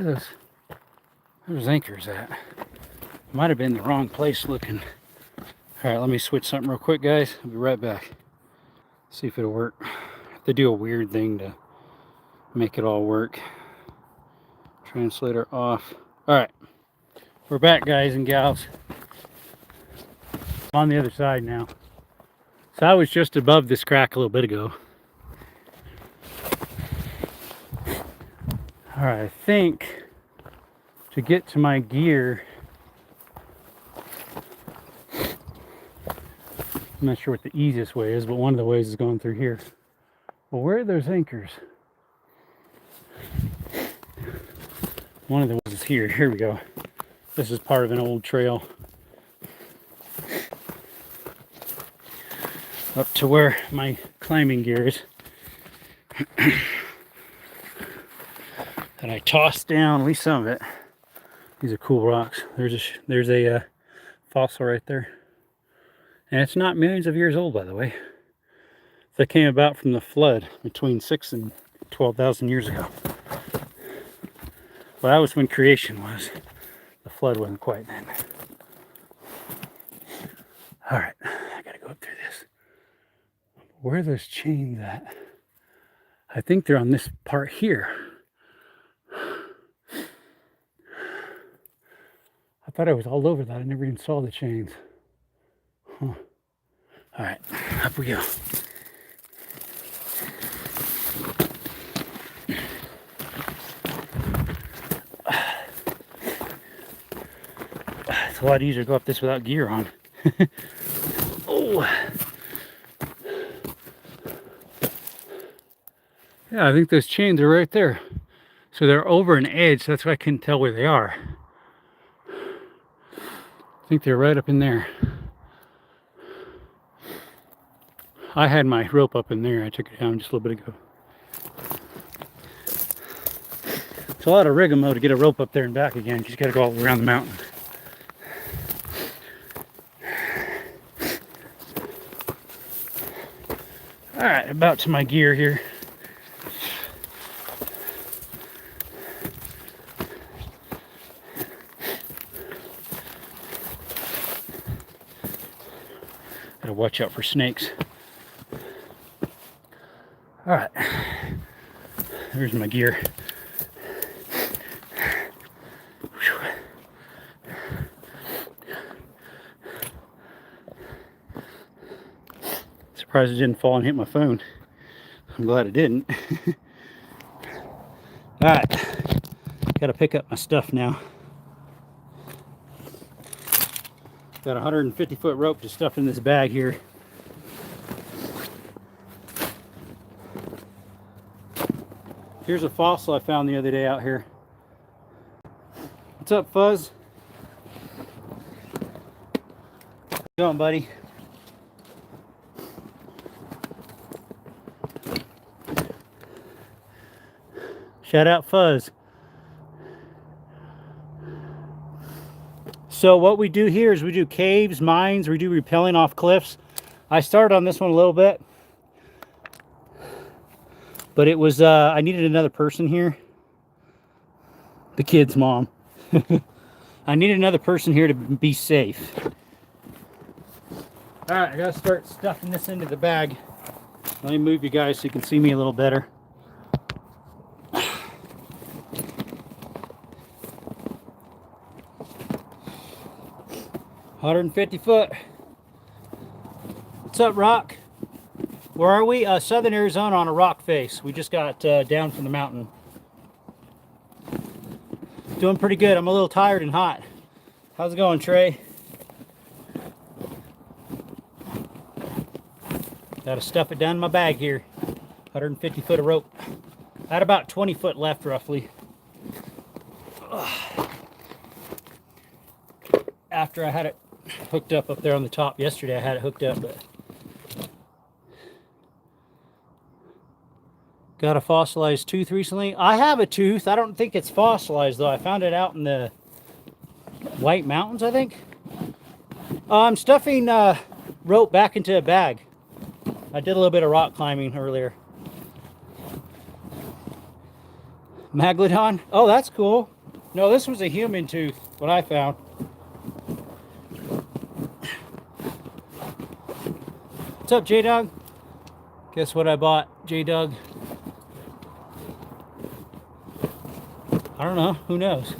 are those anchors at? Might have been the wrong place looking. All right, let me switch something real quick, guys. I'll be right back. See if it'll work. I have to do a weird thing to make it all work. Translator off. All right, we're back, guys and gals. I'm on the other side now. So I was just above this crack a little bit ago. All right, I think to get to my gear, I'm not sure what the easiest way is, but one of the ways is going through here. Well, where are those anchors? One of the ones is here. Here we go. This is part of an old trail up to where my climbing gear is. And I tossed down at least some of it. These are cool rocks. There's a fossil right there. And it's not millions of years old, by the way. That came about from the flood between 6,000 and 12,000 years ago. Well, that was when creation was. The flood wasn't quite then. All right, I gotta go up through this. Where are those chains at? I think they're on this part here. I thought I was all over that. I never even saw the chains. Huh. All right, up we go. It's a lot easier to go up this without gear on. Oh. Yeah, I think those chains are right there. So they're over an edge. That's why I couldn't tell where they are. I think they're right up in there. I had my rope up in there. I took it down just a little bit ago. It's a lot of rigmarole to get a rope up there and back again. You just got to go all around the mountain. All right, about to my gear here. Gotta watch out for snakes. All right, there's my gear. Surprised it didn't fall and hit my phone. I'm glad it didn't. All right, gotta pick up my stuff now. Got a 150-foot rope to stuff in this bag here. Here's a fossil I found the other day out here. What's up, Fuzz? How you going, buddy? Shout out, Fuzz. So what we do here is we do caves, mines, we do rappelling off cliffs. I started on this one a little bit, but it was, I needed another person here. The kid's mom. I needed another person here to be safe. All right, I gotta start stuffing this into the bag. Let me move you guys so you can see me a little better. $150-foot. What's up, Rock? Where are we? Southern Arizona on a rock face. We just got down from the mountain. Doing pretty good. I'm a little tired and hot. How's it going, Trey? Gotta stuff it down in my bag here. 150 foot of rope. I had about 20 foot left, roughly. After I had it hooked up there on the top yesterday, I had it hooked up, but got a fossilized tooth recently. I have a tooth. I don't think it's fossilized though. I found it out in the White Mountains, I think. I'm stuffing rope back into a bag. I did a little bit of rock climbing earlier. Megalodon? Oh, that's cool. No, this was a human tooth, what I found. What's up, J-Dog? Guess what I bought, J-Dog? I don't know. Who knows?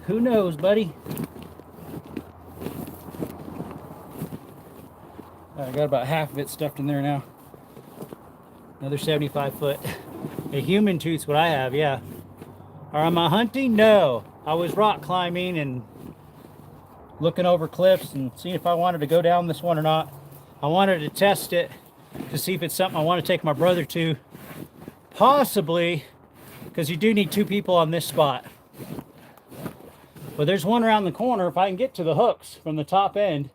Who knows, buddy? I got about half of it stuffed in there now. Another 75 foot. A human tooth's what I have, yeah. Or am I hunting? No. I was rock climbing and looking over cliffs and seeing if I wanted to go down this one or not. I wanted to test it to see if it's something I want to take my brother to. Possibly, because you do need 2 people on this spot. But there's one around the corner. If I can get to the hooks from the top end,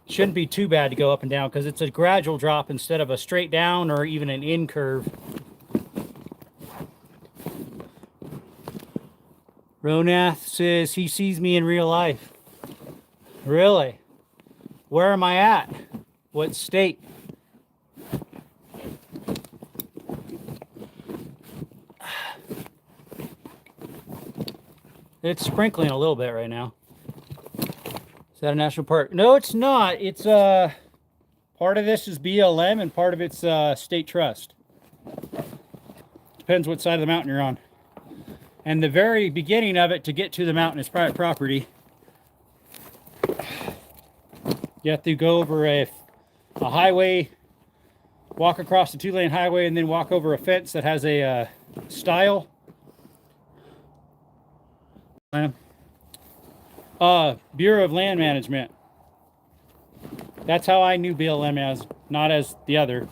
shouldn't be too bad to go up and down because it's a gradual drop instead of a straight down or even an in curve. Ronath says he sees me in real life. Really? Where am I at? What state? It's sprinkling a little bit right now. Is that a national park? No, it's not. It's part of this is BLM and part of it's state trust. Depends what side of the mountain you're on. And the very beginning of it to get to the mountain is private property. You have to go over a highway, walk across the 2-lane highway, and then walk over a fence that has a stile. Bureau of Land Management. That's how I knew BLM as, not as the other.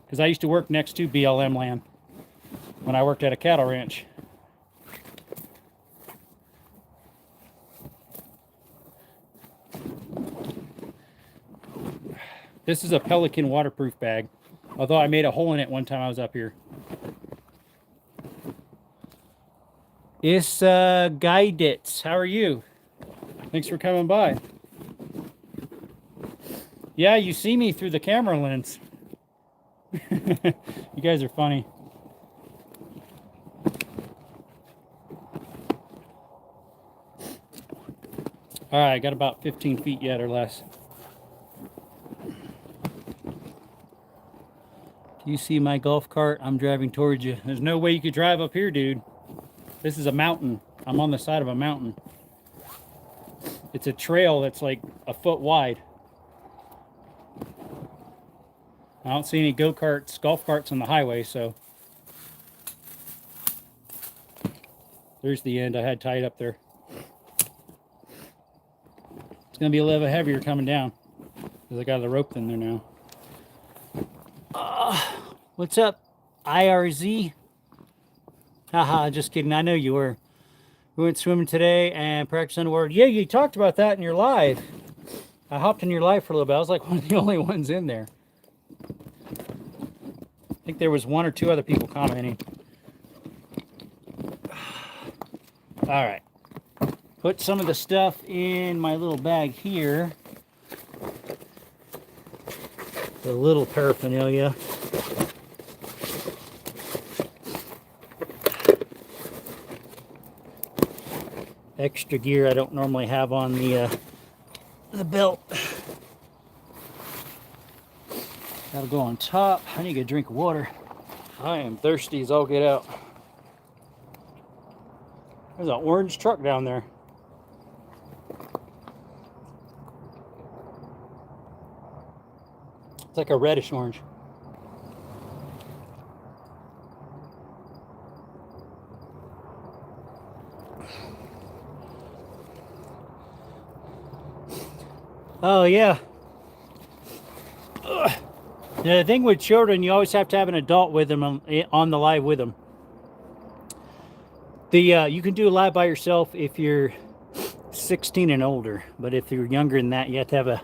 Because I used to work next to BLM land when I worked at a cattle ranch. This is a Pelican waterproof bag, although I made a hole in it one time I was up here. It's Guiditz. How are you? Thanks for coming by. Yeah, you see me through the camera lens. You guys are funny. All right, I got about 15 feet yet or less. Do you see my golf cart? I'm driving towards you. There's no way you could drive up here, dude. This is a mountain. I'm on the side of a mountain. It's a trail that's like a foot wide. I don't see any go-karts, golf carts on the highway, so. There's the end I had tied up there. It's going to be a little bit heavier coming down because I got the rope in there now. What's up, IRZ? Haha, just kidding. I know you were. We went swimming today and practiced underwater. Yeah, you talked about that in your live. I hopped in your live for a little bit. I was like one of the only ones in there. I think there was 1 or 2 other people commenting. All right. Put some of the stuff in my little bag here. The little paraphernalia. Extra gear I don't normally have on the belt. That'll go on top. I need to get a drink of water. I am thirsty as all get out. There's an orange truck down there. It's like a reddish orange. Oh, yeah. Ugh. The thing with children, you always have to have an adult with them on the live with them. You can do a live by yourself if you're 16 and older, but if you're younger than that, you have to have a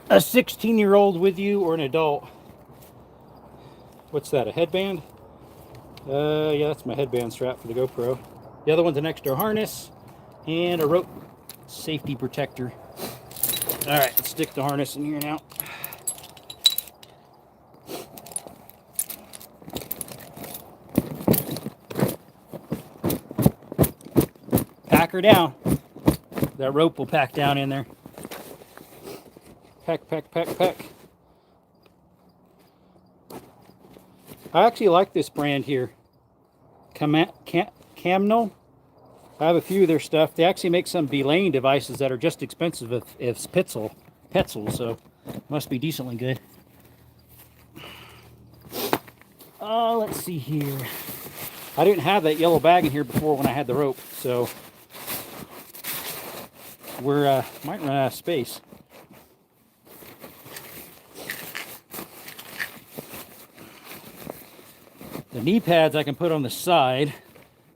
16-year-old with you or an adult. What's that, a headband? Yeah, that's my headband strap for the GoPro. The other one's an extra harness and a rope safety protector. All right, let's stick the harness in here now. her down. That rope will pack down in there. Peck, peck, peck, peck. I actually like this brand here. Camno. I have a few of their stuff. They actually make some belaying devices that are just expensive if Petzl, so it must be decently good. Oh, let's see here. I didn't have that yellow bag in here before when I had the rope, so we're might run out of space. The knee pads I can put on the side.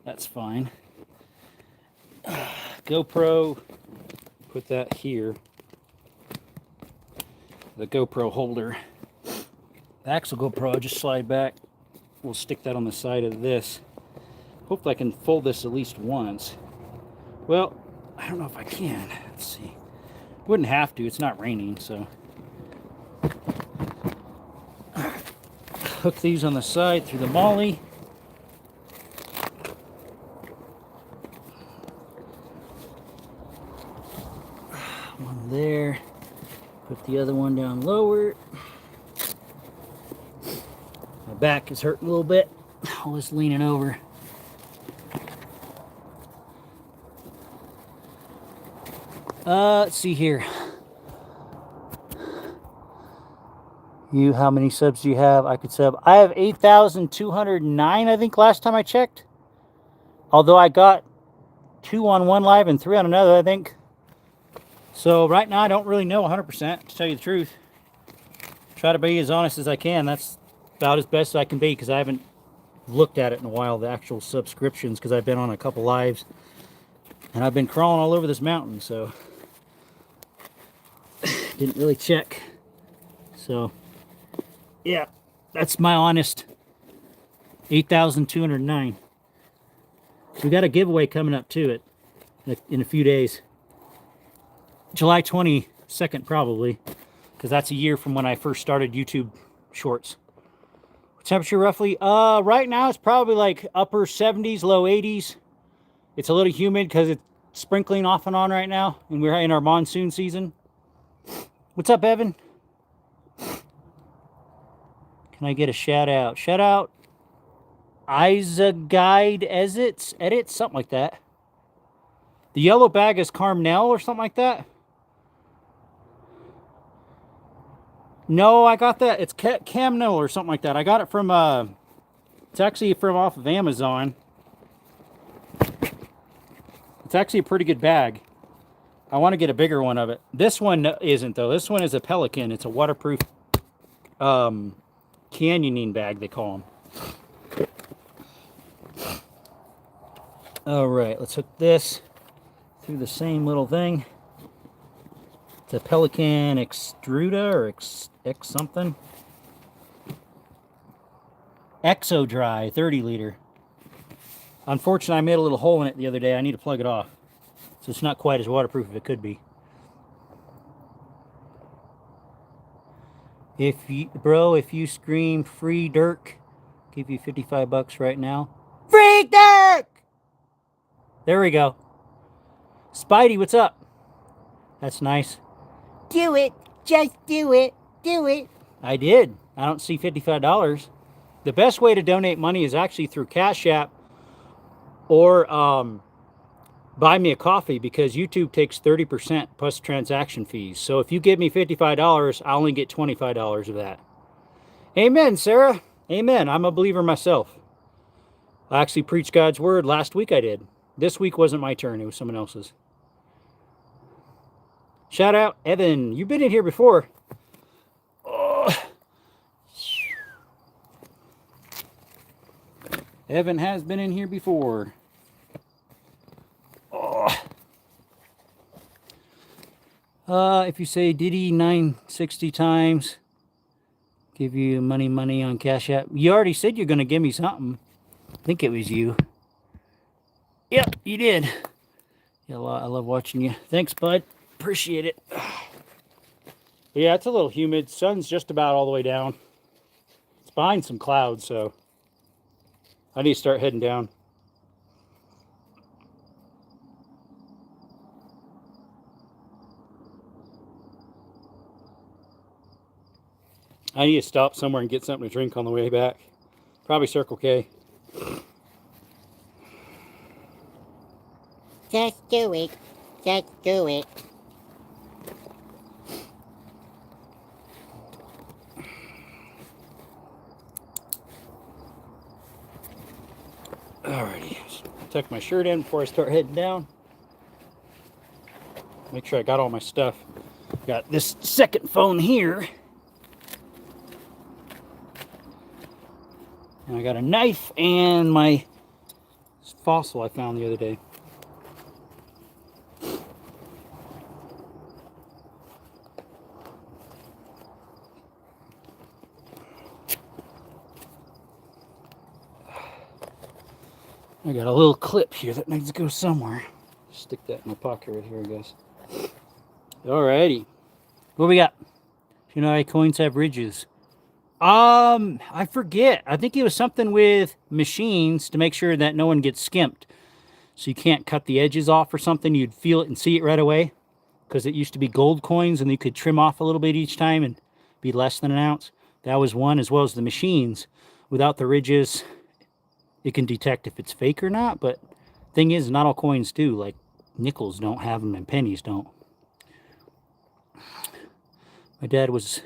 That's fine. GoPro, put that here. The GoPro holder. The actual GoPro, I'll just slide back. We'll stick that on the side of this. Hopefully I can fold this at least once. Well, I don't know if I can. Let's see. Wouldn't have to. It's not raining, so. Hook these on the side through the MOLLE. One there. Put the other one down lower. My back is hurting a little bit. I was leaning over. Let's see here. How many subs do you have? I could sub. I have 8,209, I think, last time I checked. Although I got 2 on one live and 3 on another, I think. So right now I don't really know 100%, to tell you the truth. Try to be as honest as I can. That's about as best as I can be, because I haven't looked at it in a while, the actual subscriptions, because I've been on a couple lives. And I've been crawling all over this mountain, so didn't really check. So yeah, that's my honest 8,209. We got a giveaway coming up too in a few days. July 22nd probably, because that's a year from when I first started YouTube Shorts. Temperature roughly? Right now it's probably like upper 70s, low 80s. It's a little humid because it's sprinkling off and on right now, and we're in our monsoon season. What's up, Evan? Can I get a shout out? Shout out Isa Guide Edits, something like that. The yellow bag is Carmel or something like that. No, I got that. It's Camno or something like that. I got it from, it's actually from off of Amazon. It's actually a pretty good bag. I want to get a bigger one of it. This one isn't, though. This one is a Pelican. It's a waterproof canyoning bag, they call them. All right, let's hook this through the same little thing. It's a Pelican Extruda or X something. Exo Dry 30 liter. Unfortunately, I made a little hole in it the other day. I need to plug it off. So it's not quite as waterproof as it could be. If you scream free Dirk, give you 55 bucks right now. Free Dirk! There we go. Spidey, what's up? That's nice. Do it. Just do it. Do it. I did. I don't see $55. The best way to donate money is actually through Cash App or buy me a coffee, because YouTube takes 30% plus transaction fees. So if you give me $55, I only get $25 of that. Amen, Sarah. Amen. I'm a believer myself. I actually preached God's word last week. I did. This week wasn't my turn. It was someone else's. Shout out, Evan. You've been in here before. Oh. Evan has been in here before. If you say Diddy 960 times, give you money on Cash App. You already said you're going to give me something. I think it was you. Yep, you did. Yeah, I love watching you. Thanks, bud. Appreciate it. Yeah, it's a little humid. Sun's just about all the way down. It's behind some clouds, so I need to start heading down. I need to stop somewhere and get something to drink on the way back. Probably Circle K. Just do it. Just do it. Alrighty, tuck my shirt in before I start heading down. Make sure I got all my stuff. Got this second phone here. And I got a knife and my fossil I found the other day. I got a little clip here that needs to go somewhere. Stick that in my pocket right here, I guess. Alrighty. What we got? You know, coins have ridges. I forget. I think it was something with machines to make sure that no one gets skimped. So you can't cut the edges off or something. You'd feel it and see it right away. Because it used to be gold coins and you could trim off a little bit each time and be less than an ounce. That was one, as well as the machines. Without the ridges, it can detect if it's fake or not. But thing is, not all coins do. Like nickels don't have them and pennies don't. My dad was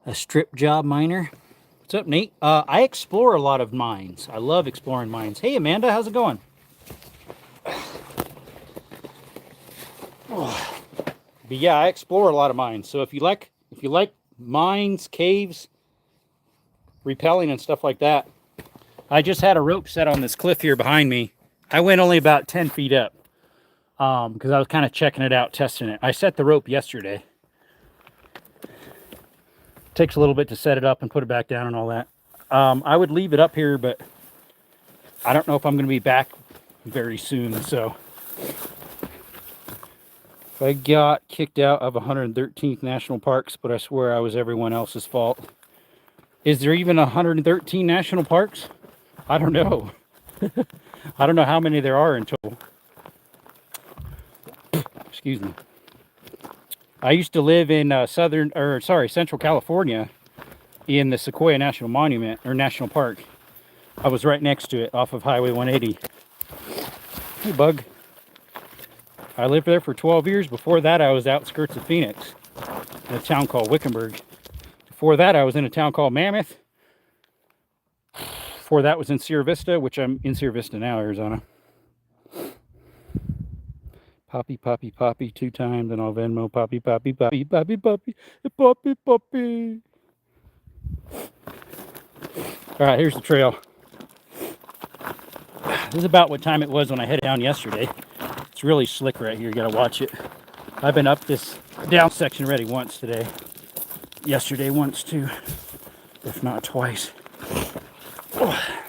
a strip job miner. What's up, Nate? I explore a lot of mines. I love exploring mines. Hey, Amanda, how's it going? Oh. But yeah, I explore a lot of mines. So if you like mines, caves, rappelling and stuff like that, I just had a rope set on this cliff here behind me. I went only about 10 feet up because I was kind of checking it out, testing it. I set the rope yesterday. Takes a little bit to set it up and put it back down and all that. I would leave it up here, but I don't know if I'm going to be back very soon. So I got kicked out of 113th National Parks, but I swear I was everyone else's fault. Is there even 113 national parks? I don't know. I don't know how many there are in total. Excuse me. I used to live in Central California in the Sequoia National Monument, or National Park. I was right next to it off of Highway 180. Hey, bug. I lived there for 12 years. Before that, I was outskirts of Phoenix in a town called Wickenburg. Before that, I was in a town called Mammoth. Before that was in Sierra Vista, which I'm in Sierra Vista now, Arizona. Poppy, poppy, poppy, 2 times, and I'll Venmo. Poppy, poppy, poppy, poppy, poppy, poppy, poppy. All right, here's the trail. This is about what time it was when I headed down yesterday. It's really slick right here. You gotta watch it. I've been up this down section already once today. Yesterday once too, if not twice. Oh.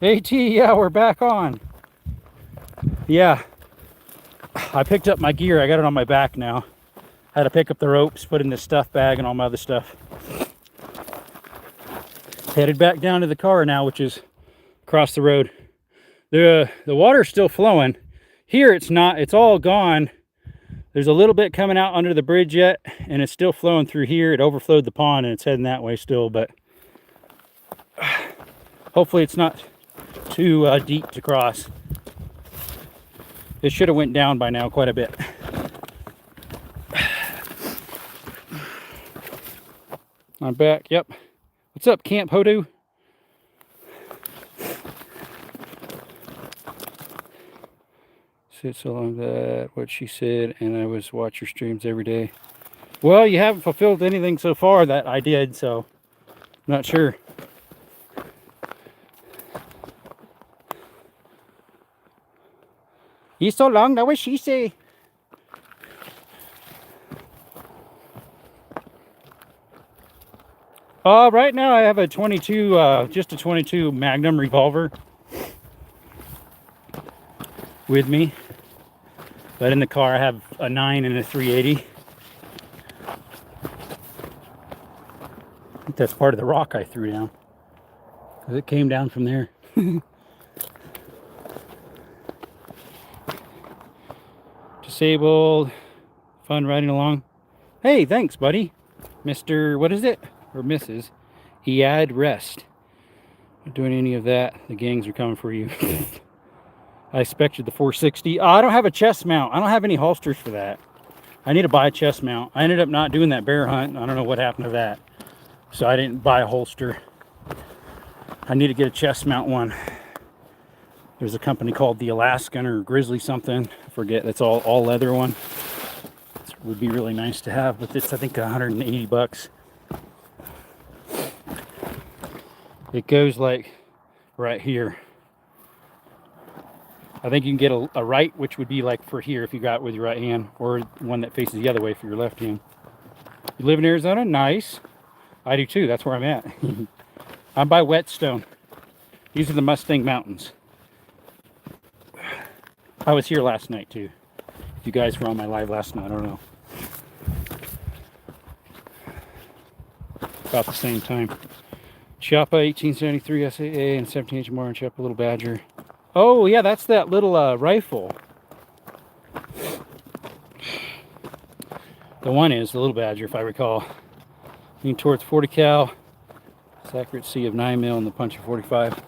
AT, yeah, we're back on. Yeah, I picked up my gear. I got it on my back now. Had to pick up the ropes, put in this stuff bag and all my other stuff. Headed back down to the car now, which is across the road. The water's still flowing. Here it's not, it's all gone. There's a little bit coming out under the bridge yet, and it's still flowing through here. It overflowed the pond and it's heading that way still, but hopefully it's not too deep to cross. It should have went down by now quite a bit. I'm back, yep. What's up, Camp Hodu? Said so long that what she said, and I was watch your streams every day. Well, you haven't fulfilled anything so far that I did, so I'm not sure. You so long, that what she say. Right now I have a 22, just a 22 Magnum revolver with me. But in the car I have a 9 and a 380. I think that's part of the rock I threw down. Because it came down from there. Just Disabled. Fun riding along. Hey, thanks, buddy. Mr. What is it? Or Mrs. Ead Rest. Not doing any of that. The gangs are coming for you. I expected the 460. Oh, I don't have a chest mount. I don't have any holsters for that. I need to buy a chest mount. I ended up not doing that bear hunt. I don't know what happened to that. So I didn't buy a holster. I need to get a chest mount one. There's a company called the Alaskan or Grizzly something. I forget. That's all leather one. It would be really nice to have, but it's I think 180 bucks. It goes like right here. I think you can get a right, which would be like for here if you got it with your right hand, or one that faces the other way for your left hand. You live in Arizona? Nice. I do too. That's where I'm at. I'm by Whetstone. These are the Mustang Mountains. I was here last night too. If you guys were on my live last night, I don't know. About the same time. Choppa 1873 SAA and 17 HMR and Choppa Little Badger. Oh yeah, that's that little rifle. The one is the Little Badger, if I recall. Leaning towards 40 cal. It's accuracy of 9 mil and the punch of 45.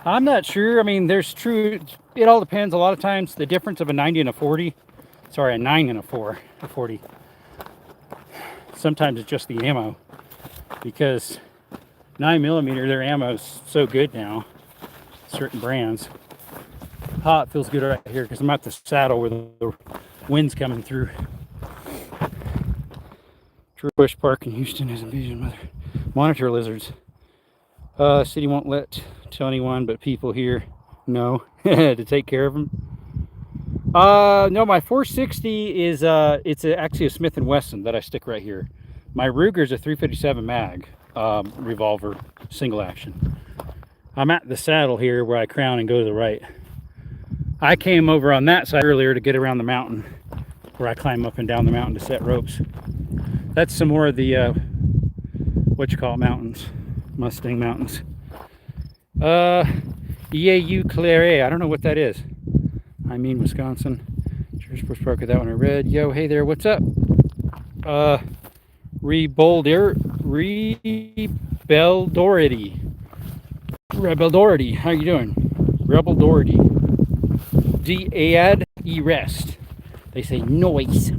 I'm not sure. I mean, there's true. It all depends. A lot of times, the difference of a 90 and a 40. Sorry, a 9 and a 40. Sometimes it's just the ammo, because 9mm, their ammo is so good now. Certain brands. It feels good right here because I'm at the saddle where the wind's coming through. Drew Bush Park in Houston is invasion mother. Monitor lizards. City won't tell anyone but people here know to take care of them. No, my 460 is it's actually a Smith & Wesson that I stick right here. My Ruger's a 357 mag revolver, single action. I'm at the saddle here where I crown and go to the right. I came over on that side earlier to get around the mountain, where I climb up and down the mountain to set ropes. That's some more of the mountains, Mustang Mountains. EAU Claret, I don't know what that is. I mean Wisconsin. George Bush Park, that one I read. Yo, hey there, what's up? Rebel Doherty, how you doing? Rebel Doherty. D-A-D E-Rest. They say noise.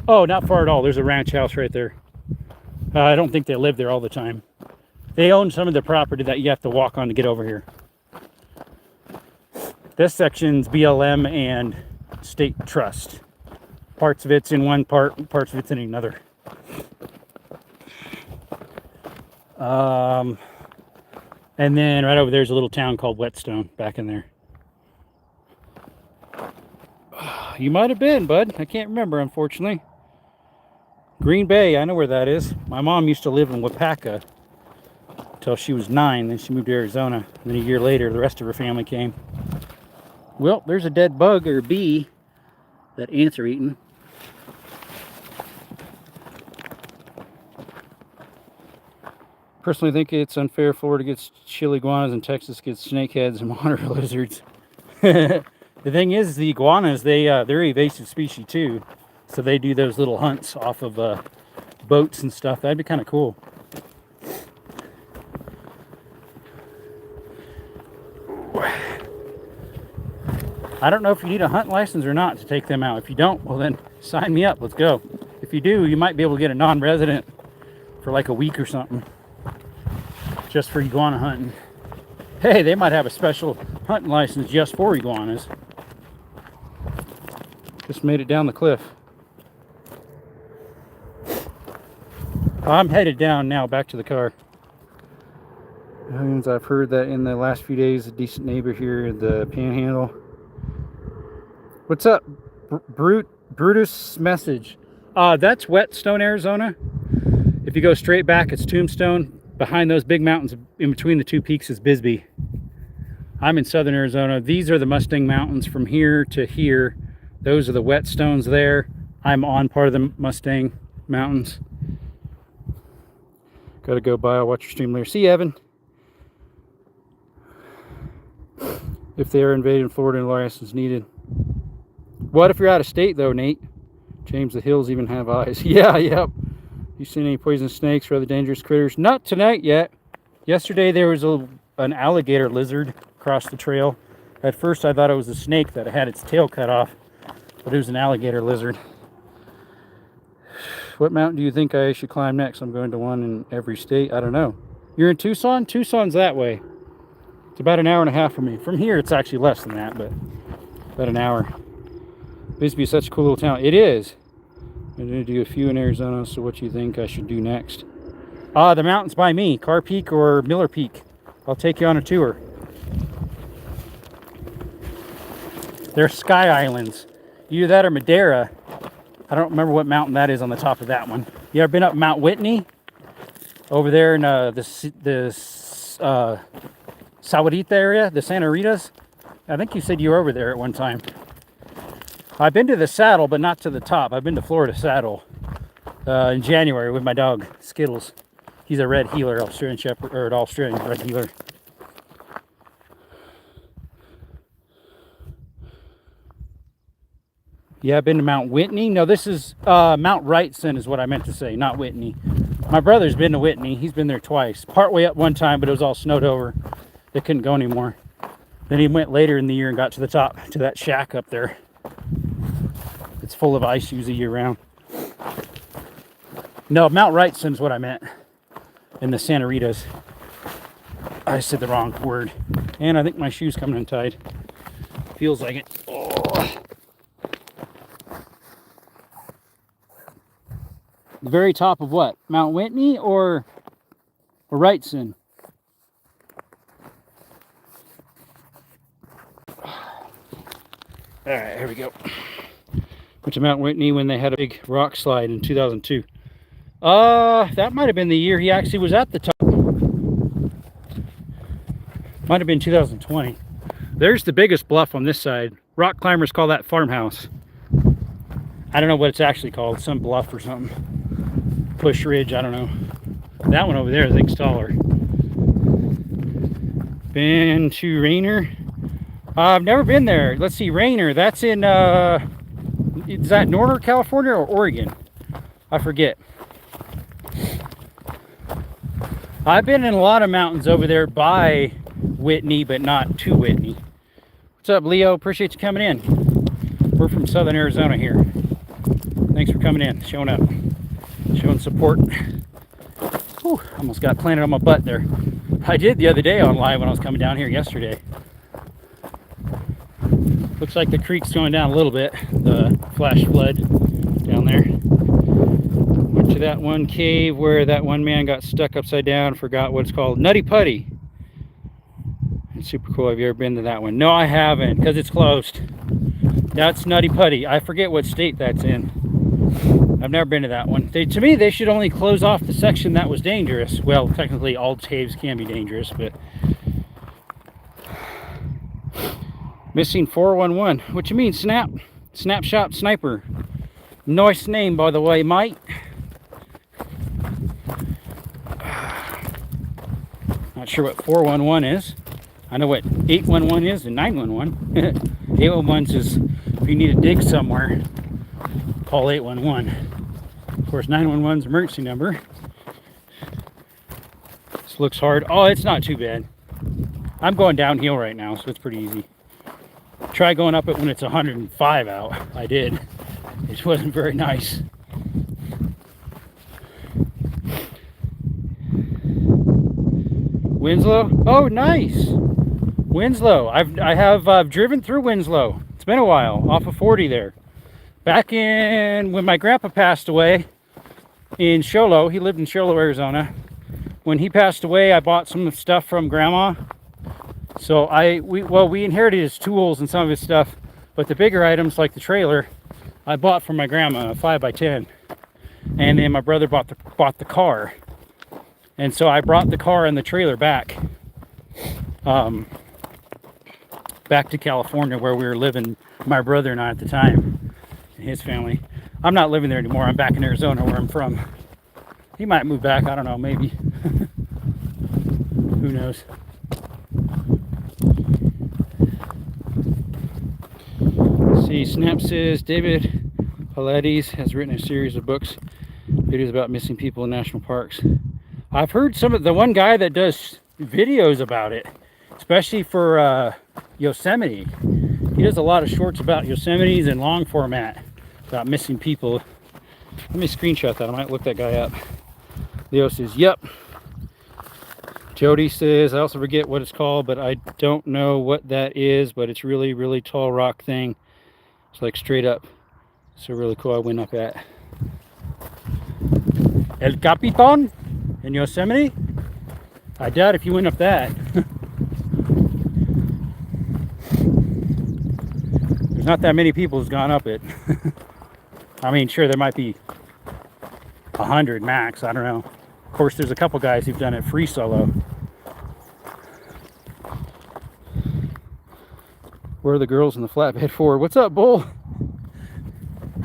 Oh, not far at all. There's a ranch house right there. I don't think they live there all the time. They own some of the property that you have to walk on to get over here. This section's BLM and state trust. Parts of it's in one part, parts of it's in another. And then right over there's a little town called Whetstone back in there. You might have been, bud. I can't remember, unfortunately. Green Bay, I know where that is. My mom used to live in Wapaka until she was 9. Then she moved to Arizona. And then a year later, the rest of her family came. Well, there's a dead bug or bee that ants are eating. Personally, think it's unfair. Florida gets chili iguanas and Texas gets snakeheads and monitor lizards. The thing is, the iguanas, they're evasive species too. So they do those little hunts off of boats and stuff. That'd be kind of cool. I don't know if you need a hunt license or not to take them out. If you don't, well then sign me up. Let's go. If you do, you might be able to get a non-resident for like a week or something. Just for iguana hunting. Hey, they might have a special hunting license just for iguanas. Just made it down the cliff. I'm headed down now, back to the car. I've heard that in the last few days, a decent neighbor here in the Panhandle. What's up, Brutus message? That's Whetstone, Arizona. If you go straight back, it's Tombstone. Behind those big mountains, in between the two peaks, is Bisbee. I'm in southern Arizona. These are the Mustang Mountains from here to here. Those are the Whetstones there. I'm on part of the Mustang Mountains. Gotta go by. I'll watch your stream later. See you, Evan. If they are invading Florida and license needed. What if you're out of state though, Nate? James, the hills even have eyes. Yeah, yep. You seen any poisonous snakes or other dangerous critters? Not tonight yet. Yesterday there was an alligator lizard across the trail. At first I thought it was a snake that had its tail cut off, but it was an alligator lizard. What mountain do you think I should climb next? I'm going to one in every state. I don't know. You're in Tucson? Tucson's that way. It's about an hour and a half from me. From here it's actually less than that, but about an hour. Bisbee is such a cool little town. It is. I'm going to do a few in Arizona, so what do you think I should do next? The mountains by me, Carr Peak or Miller Peak. I'll take you on a tour. They're Sky Islands. Either that or Madeira. I don't remember what mountain that is on the top of that one. You ever been up Mount Whitney? Over there in the Sahuarita area, the Santa Ritas? I think you said you were over there at one time. I've been to the Saddle, but not to the top. I've been to Florida Saddle in January with my dog, Skittles. He's a red heeler, Australian Shepherd, or an Australian red heeler. Yeah, I've been to Mount Whitney. No, this is Mount Wrightson is what I meant to say, not Whitney. My brother's been to Whitney. He's been there twice. Partway up one time, but it was all snowed over. They couldn't go anymore. Then he went later in the year and got to the top, to that shack up there. It's full of ice usually year round. No, Mount Wrightson is what I meant. In the Santa Ritas. I said the wrong word. And I think my shoe's coming untied. Feels like it. Oh. The very top of what? Mount Whitney or Wrightson? Alright, here we go. Went to Mount Whitney when they had a big rock slide in 2002. That might have been the year he actually was at the top. Might have been 2020. There's the biggest bluff on this side. Rock climbers call that Farmhouse. I don't know what it's actually called. Some bluff or something. Push Ridge, I don't know. That one over there I think's taller. Been to Rainier. I've never been there. Let's see, Rainier. That's in, is that Northern California or Oregon? I forget. I've been in a lot of mountains over there by Whitney, but not to Whitney. What's up, Leo? Appreciate you coming in. We're from Southern Arizona here. Thanks for coming in, showing up, showing support. Whew, almost got planted on my butt there. I did the other day on live when I was coming down here yesterday. Looks like the creek's going down a little bit. The flash flood down there. Went to that one cave where that one man got stuck upside down. Forgot what it's called. Nutty Putty. It's super cool. Have you ever been to that one? No, I haven't, because it's closed. That's Nutty Putty. I forget what state that's in. I've never been to that one. To me, they should only close off the section that was dangerous. Well, technically, all caves can be dangerous, but... Missing 411. What you mean, Snap? Snapshot Sniper. Nice name, by the way, mate. Not sure what 411 is. I know what 811 is and 911. 811 is if you need to dig somewhere, call 811. Of course, 911 is emergency number. This looks hard. Oh, it's not too bad. I'm going downhill right now, so it's pretty easy. Try going up it when it's 105 out. I did. It wasn't very nice. Winslow? Oh, nice. Winslow. I have driven through Winslow. It's been a while. Off of 40 there. Back in when my grandpa passed away in Show Low. He lived in Show Low, Arizona. When he passed away, I bought some stuff from Grandma. So we inherited his tools and some of his stuff, but the bigger items like the trailer, I bought from my grandma, a 5x10, and then my brother bought the car, and so I brought the car and the trailer back to California where we were living, my brother and I at the time, and his family. I'm not living there anymore. I'm back in Arizona where I'm from. He might move back. I don't know. Maybe. Who knows? Snap says David Paulides has written a series of books, videos about missing people in national parks. I've heard some of the one guy that does videos about it, especially for Yosemite. He does a lot of shorts about Yosemites and long format about missing people. Let me screenshot that. I might look that guy up. Leo says, yep. Jody says, I also forget what it's called, but I don't know what that is, but it's really, really tall rock thing. It's like straight up. So really cool. I went up at El Capitan in Yosemite. I doubt if you went up that. There's not that many people who's gone up it. I mean, sure, there might be 100 max. I don't know. Of course, there's a couple guys who've done it free solo. Where are the girls in the flatbed Ford? What's up, Bull?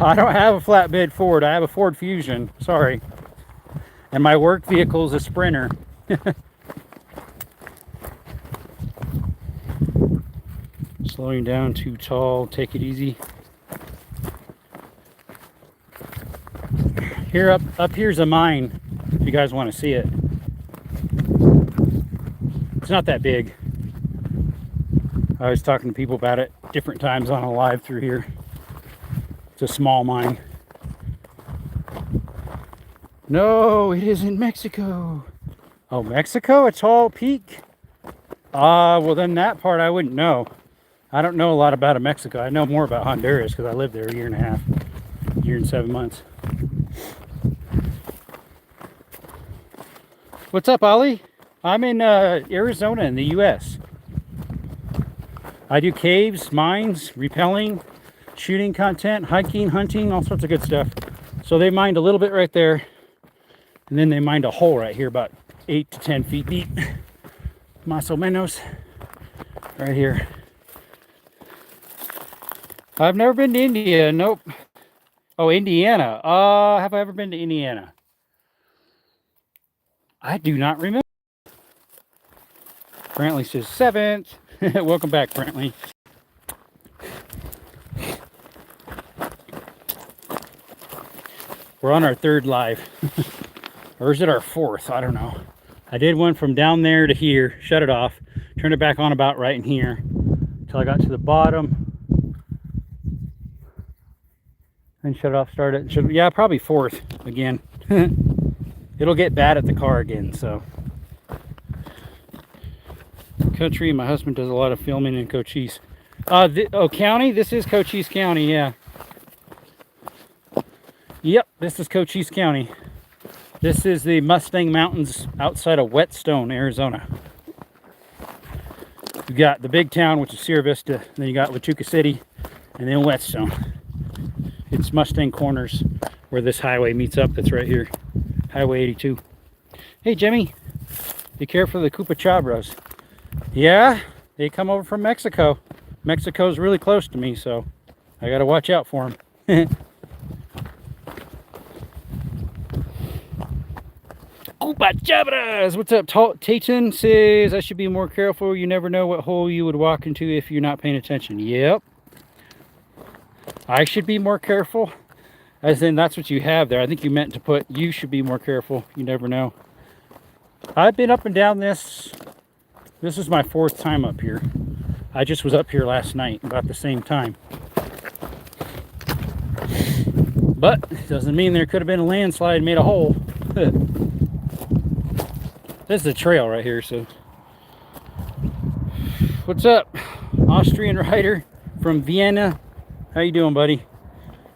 I don't have a flatbed Ford. I have a Ford Fusion. Sorry. And my work vehicle is a Sprinter. Slowing down too tall. Take it easy. Here up here's a mine. If you guys want to see it. It's not that big. I was talking to people about it different times on a live through here. It's a small mine. No, it isn't Mexico. Oh, Mexico? A tall peak? Well then that part I wouldn't know. I don't know a lot about Mexico. I know more about Honduras because I lived there a year and a half. Year and 7 months. What's up, Ollie? I'm in Arizona in the US. I do caves, mines, rappelling, shooting content, hiking, hunting, all sorts of good stuff. So they mined a little bit right there. And then they mined a hole right here about 8 to 10 feet deep. Más o menos. Right here. I've never been to India. Nope. Oh, Indiana. Have I ever been to Indiana? I do not remember. Brantley says 7th. Welcome back, Brantley. We're on our 3rd live. Or is it our 4th? I don't know. I did one from down there to here. Shut it off. Turned it back on about right in here. Until I got to the bottom. And shut it off, start it. Yeah, probably 4th again. It'll get bad at the car again, so. Country, my husband does a lot of filming in Cochise. County? This is Cochise County, yeah. Yep, this is Cochise County. This is the Mustang Mountains outside of Whetstone, Arizona. You got the big town, which is Sierra Vista. Then you got Huachuca City, and then Whetstone. It's Mustang Corners, where this highway meets up. That's right here, Highway 82. Hey, Jimmy, be careful of the Cupacabras. Yeah, they come over from Mexico. Mexico's really close to me, so I gotta watch out for them. Cupacabras! What's up? Tayton says I should be more careful. You never know what hole you would walk into if you're not paying attention. Yep. I should be more careful. As in, that's what you have there. I think you meant to put, you should be more careful. You never know. I've been up and down this. This is my 4th time up here. I just was up here last night about the same time. But it doesn't mean there could have been a landslide and made a hole. This is a trail right here, so. What's up? Austrian rider from Vienna. How you doing, buddy?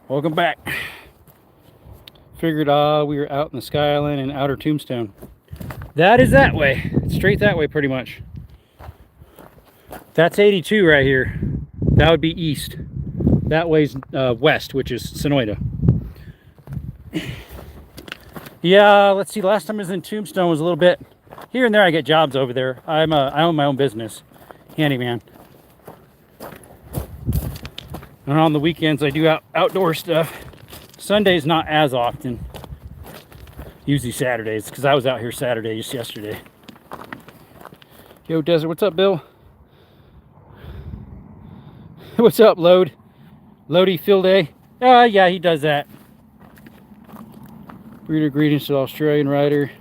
Welcome back. Figured we were out in the Sky Island and Outer Tombstone. That is that way. Straight that way, pretty much. That's 82 right here. That would be east. That way's west, which is Sonoyta. Yeah, let's see. Last time I was in Tombstone was a little bit here and there. I get jobs over there. I own my own business, handyman. And on the weekends, I do outdoor stuff. Sundays, not as often. Usually Saturdays, because I was out here Saturday just yesterday. Yo, Desert, what's up, Bill? What's up, Load? Lodi Field Day. Yeah, he does that. Breeder greetings to the Australian rider.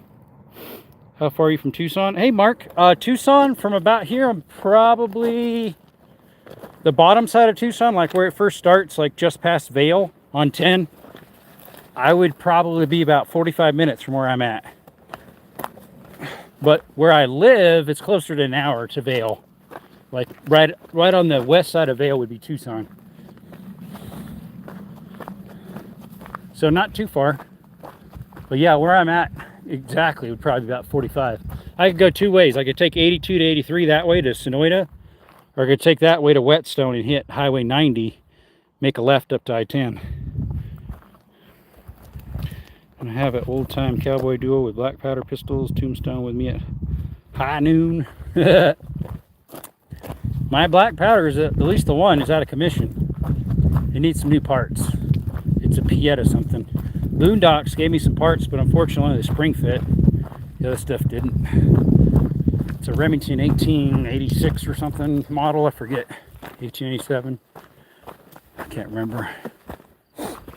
How far are you from Tucson? Hey, Mark. Tucson, from about here, I'm probably the bottom side of Tucson, like where it first starts, like just past Vail on 10. I would probably be about 45 minutes from where I'm at. But where I live, it's closer to an hour to Vail. Like right on the west side of Vail would be Tucson. So not too far. But yeah, where I'm at exactly would probably be about 45. I could go two ways. I could take 82 to 83 that way to Sonoyta, or I could take that way to Whetstone and hit Highway 90, make a left up to I-10. And I have an old-time cowboy duo with black powder pistols, Tombstone with me at high noon. My black powder is, at least the one, is out of commission. It needs some new parts. It's a Pieta something. Boondocks gave me some parts, but unfortunately the spring fit. The other stuff didn't. It's a Remington 1886 or something model, I forget. 1887. I can't remember.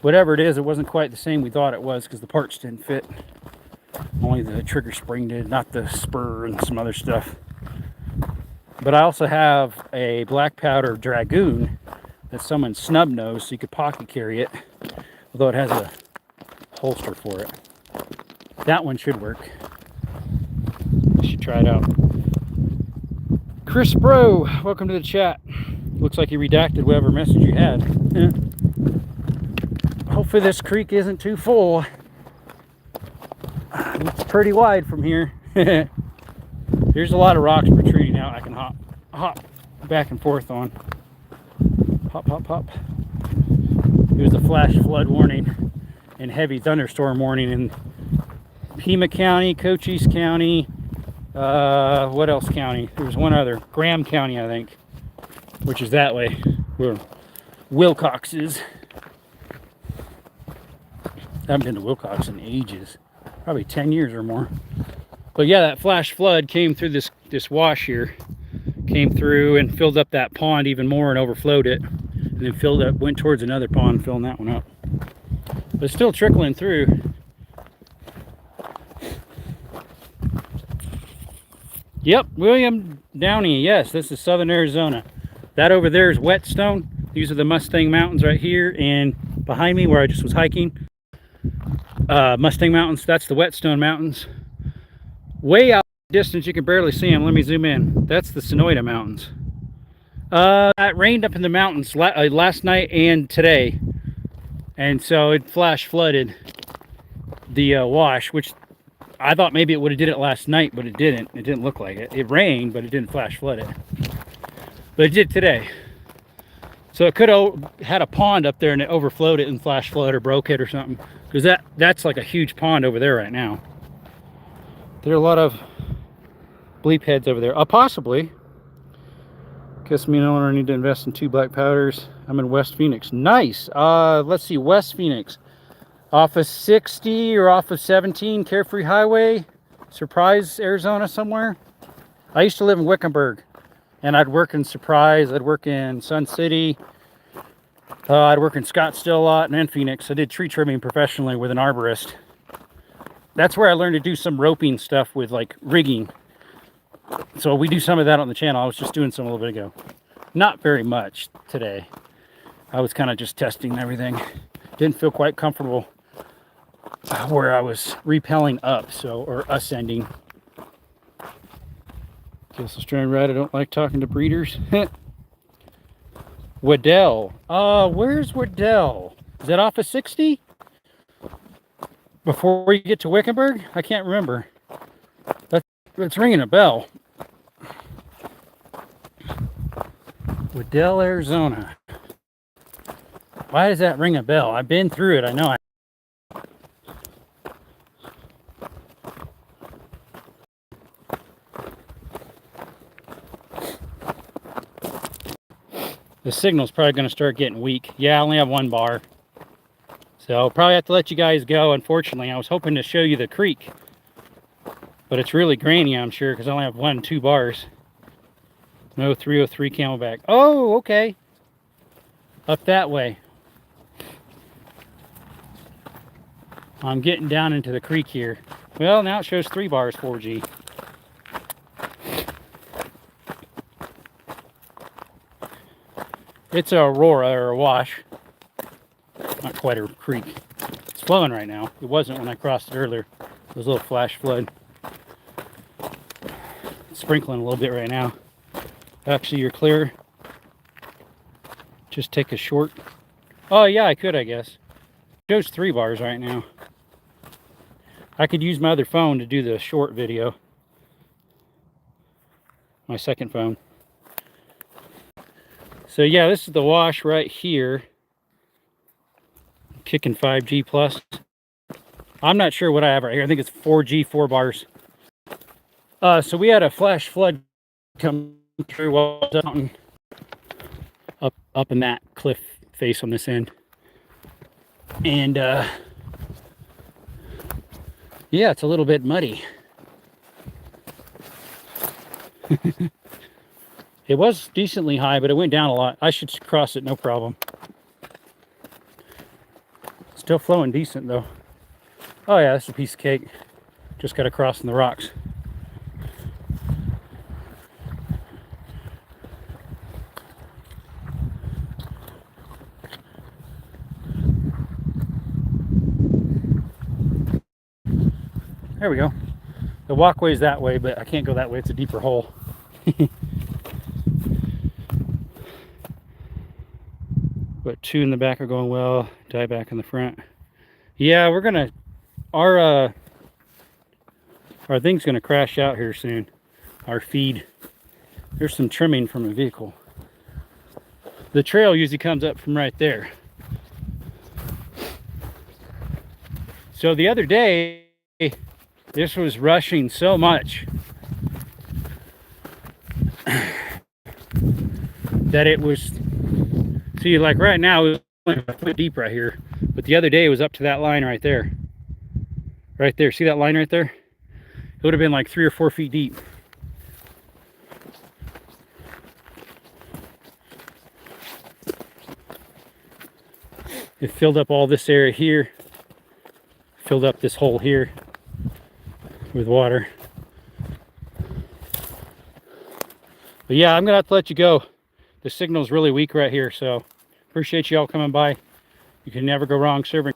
Whatever it is, it wasn't quite the same we thought it was because the parts didn't fit. Only the trigger spring did, not the spur and some other stuff. But I also have a black powder Dragoon that someone snub nosed so you could pocket carry it, although it has a holster for it. That one should work. You should try it out. Chris Bro, welcome to the chat. Looks like you redacted whatever message you had. Yeah. Hopefully this creek isn't too full. It's pretty wide from here. There's a lot of rocks protruding out. I can hop back and forth on. Hop, hop, hop. There's a flash flood warning and heavy thunderstorm warning in Pima County, Cochise County, what else county? There's one other, Graham County, I think, which is that way, where Wilcox is. I haven't been to Wilcox in ages, probably 10 years or more. But yeah, that flash flood came through this wash here, came through and filled up that pond even more and overflowed it, and then filled up, went towards another pond, filling that one up. But it's still trickling through. Yep, William Downey, yes, this is Southern Arizona. That over there is Whetstone. These are the Mustang Mountains right here, and behind me where I just was hiking, Mustang Mountains, that's the Whetstone Mountains. Way out distance, you can barely see them. Let me zoom in. That's the Sonoyta Mountains. It rained up in the mountains last night and today, and so it flash flooded the wash, which I thought maybe it would have did it last night, but it didn't. It didn't look like it. It rained, but it didn't flash flood it. But it did today. So it could have had a pond up there and it overflowed it and flash flooded or broke it or something. Because that's like a huge pond over there right now. There are a lot of bleep heads over there. Possibly. Guess me and owner need to invest in 2 black powders. I'm in West Phoenix. Nice. Let's see, West Phoenix. Off of 60 or off of 17 Carefree Highway, Surprise, Arizona somewhere. I used to live in Wickenburg, and I'd work in Surprise, I'd work in Sun City, I'd work in Scottsdale a lot, and in Phoenix. I did tree trimming professionally with an arborist. That's where I learned to do some roping stuff with like rigging. So we do some of that on the channel. I was just doing some a little bit ago. Not very much today. I was kind of just testing everything. Didn't feel quite comfortable where I was repelling up, or ascending. Guess Australian Red, I don't like talking to breeders. Waddell. Where's Waddell? Is that off of 60? Before you get to Wickenburg? I can't remember. It's ringing a bell. Waddell, Arizona. Why does that ring a bell? I've been through it, I know. The signal's probably going to start getting weak. Yeah, I only have 1 bar. So I'll probably have to let you guys go, unfortunately. I was hoping to show you the creek. But it's really grainy, I'm sure, because I only have 2 bars. No 303 Camelback. Oh, okay. up that way. I'm getting down into the creek here. Well, now it shows 3 bars 4G. It's a Aurora or a wash. Not quite a creek. It's flowing right now. It wasn't when I crossed it earlier. It was a little flash flood. It's sprinkling a little bit right now. Actually, you're clear. Just take a short. Oh yeah, I could, I guess. It shows 3 bars right now. I could use my other phone to do the short video. My second phone. So yeah, this is the wash right here. Kicking 5G plus. I'm not sure what I have right here. I think it's 4G, 4 bars. So we had a flash flood come through while I was out up in that cliff face on this end. And yeah, it's a little bit muddy. It was decently high, but it went down a lot. I should cross it, no problem. Still flowing decent, though. Oh, yeah, that's a piece of cake. Just got to cross in the rocks. There we go. The walkway's that way, but I can't go that way. It's a deeper hole. But 2 in the back are going well. Die back in the front. Yeah, we're gonna our thing's gonna crash out here soon. Our feed. There's some trimming from a vehicle. The trail usually comes up from right there. So the other day, this was rushing so much that it was, see, like right now it's only a foot deep right here, but the other day it was up to that line right there. Right there, see that line right there? It would have been like 3 or 4 feet deep. It filled up all this area here, filled up this hole here with water. But yeah, I'm gonna have to let you go. The signal's really weak right here, so appreciate you all coming by. You can never go wrong serving.